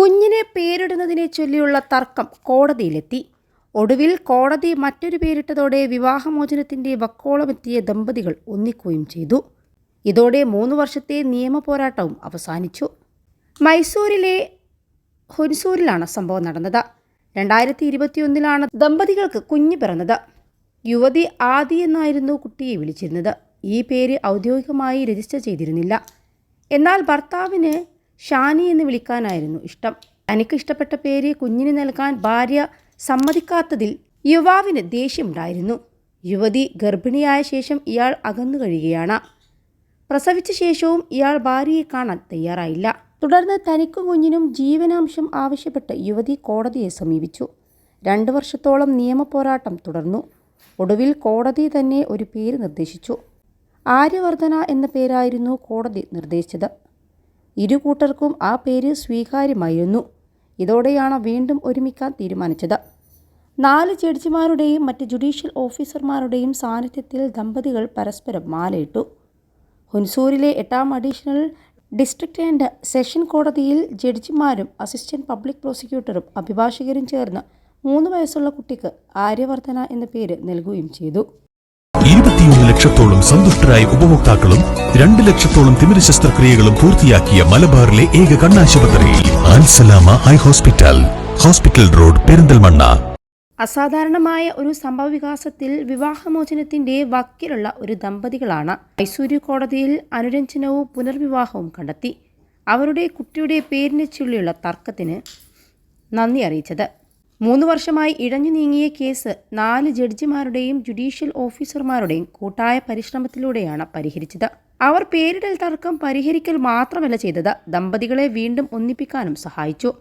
കുഞ്ഞിനെ പേരിടുന്നതിനെ ചൊല്ലിയുള്ള തർക്കം കോടതിയിലെത്തി. ഒടുവിൽ കോടതി മറ്റൊരു പേരിട്ടതോടെ വിവാഹമോചനത്തിന്റെ വക്കോളമെത്തിയ ദമ്പതികൾ ഒന്നിക്കുകയും ചെയ്തു. ഇതോടെ 3 വർഷത്തെ നിയമ പോരാട്ടവും അവസാനിച്ചു. മൈസൂരിലെ ഹുൻസൂരിലാണ് സംഭവം നടന്നത്. 2021 ദമ്പതികൾക്ക് കുഞ്ഞ് പിറന്നത്. യുവതി ആദി എന്നായിരുന്നു കുട്ടിയെ വിളിച്ചിരുന്നത്. ഈ പേര് ഔദ്യോഗികമായി രജിസ്റ്റർ ചെയ്തിരുന്നില്ല. എന്നാൽ ഭർത്താവിന് ഷാനി എന്ന് വിളിക്കാനായിരുന്നു ഇഷ്ടം. തനിക്ക് ഇഷ്ടപ്പെട്ട പേര് കുഞ്ഞിന് നൽകാൻ ഭാര്യ സമ്മതിക്കാത്തതിൽ യുവാവിന് ദേഷ്യമുണ്ടായിരുന്നു. യുവതി ഗർഭിണിയായ ശേഷം ഇയാൾ അകന്നു കഴിയുകയാണ്. പ്രസവിച്ച ശേഷവും ഇയാൾ ഭാര്യയെ കാണാൻ തയ്യാറായില്ല. തുടർന്ന് തനിക്കും കുഞ്ഞിനും ജീവനാംശം ആവശ്യപ്പെട്ട് യുവതി കോടതിയെ സമീപിച്ചു. 2 വർഷത്തോളം നിയമ പോരാട്ടം തുടർന്നു. ഒടുവിൽ കോടതി തന്നെ ഒരു പേര് നിർദ്ദേശിച്ചു. ആര്യവർദ്ധന എന്ന പേരായിരുന്നു കോടതി നിർദ്ദേശിച്ചത്. ഇരു കൂട്ടർക്കും ആ പേര് സ്വീകാര്യമായിരുന്നു. ഇതോടെയാണ് വീണ്ടും ഒരുമിക്കാൻ തീരുമാനിച്ചത്. 4 ജഡ്ജിമാരുടെയും മറ്റ് ജുഡീഷ്യൽ ഓഫീസർമാരുടെയും സാന്നിധ്യത്തിൽ ദമ്പതികൾ പരസ്പരം മാലയിട്ടു. ഹുൻസൂരിലെ 8ാം അഡീഷണൽ ഡിസ്ട്രിക്ട് ആൻഡ് സെഷൻ കോടതിയിൽ ജഡ്ജിമാരും അസിസ്റ്റന്റ് പബ്ലിക് പ്രോസിക്യൂട്ടറും അഭിഭാഷകരും ചേർന്ന് 3 വയസ്സുള്ള കുട്ടിക്ക് ആര്യവർദ്ധന എന്ന പേര് നൽകുകയും ചെയ്തു. 21 ലക്ഷത്തോളം സന്തുഷ്ടരായ ഉപഭോക്താക്കളും 2 ലക്ഷത്തോളം തിമിര ശസ്ത്രക്രിയകളും പൂർത്തിയാക്കിയ മലബാറിലെ ഏക കണ്ണാശുപത്രി Al Salama high hospital, hospital road, Perinthalmanna. അസാധാരണമായ ഒരു സംഭവവികാസത്തിൽ വിവാഹമോചനത്തിന്റെ വക്കിലുള്ള ഒരു ദമ്പതികളാണ് മൈസൂരു കോടതിയിൽ അനുരഞ്ജനവും പുനർവിവാഹവും കണ്ടെത്തി അവരുടെ കുട്ടിയുടെ പേരിനെ ചൊല്ലിയുള്ള തർക്കത്തിന് നന്ദി അറിയിച്ചത്. 3 വർഷമായി ഇഴഞ്ഞു നീങ്ങിയ കേസ് 4 ജഡ്ജിമാരുടെയും ജുഡീഷ്യൽ ഓഫീസർമാരുടെയും കൂട്ടായ പരിശ്രമത്തിലൂടെയാണ് പരിഹരിച്ചത്. അവർ പേരിടൽ തർക്കം പരിഹരിക്കൽ മാത്രമല്ല ചെയ്തത്, ദമ്പതികളെ വീണ്ടും ഒന്നിപ്പിക്കാനും സഹായിച്ചു.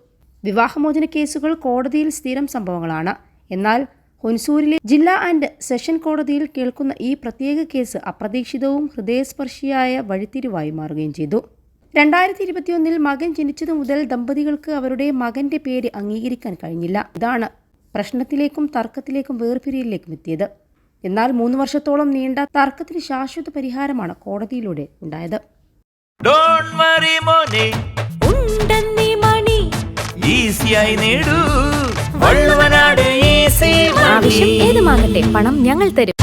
വിവാഹമോചന കേസുകൾ കോടതിയിൽ സ്ഥിരം സംഭവങ്ങളാണ്. എന്നാൽ ഹുൻസൂരിലെ ജില്ലാ ആൻഡ് സെഷൻ കോടതിയിൽ കേൾക്കുന്ന ഈ പ്രത്യേക കേസ് അപ്രതീക്ഷിതവും ഹൃദയസ്പർശിയായ വഴിത്തിരിവായി മാറുകയും ചെയ്തു. 2021 മകൻ ജനിച്ചതു മുതൽ ദമ്പതികൾക്ക് അവരുടെ മകന്റെ പേര് അംഗീകരിക്കാൻ കഴിഞ്ഞില്ല. ഇതാണ് പ്രശ്നത്തിലേക്കും തർക്കത്തിലേക്കും വേർപിരിയലിലേക്കും എത്തിയത്. എന്നാൽ 3 വർഷത്തോളം നീണ്ട തർക്കത്തിന് ശാശ്വത പരിഹാരമാണ് കോടതിയിലൂടെ ഉണ്ടായത്. ആവശ്യം ഏതുമാകട്ടെ, പണം ഞങ്ങൾ തരും.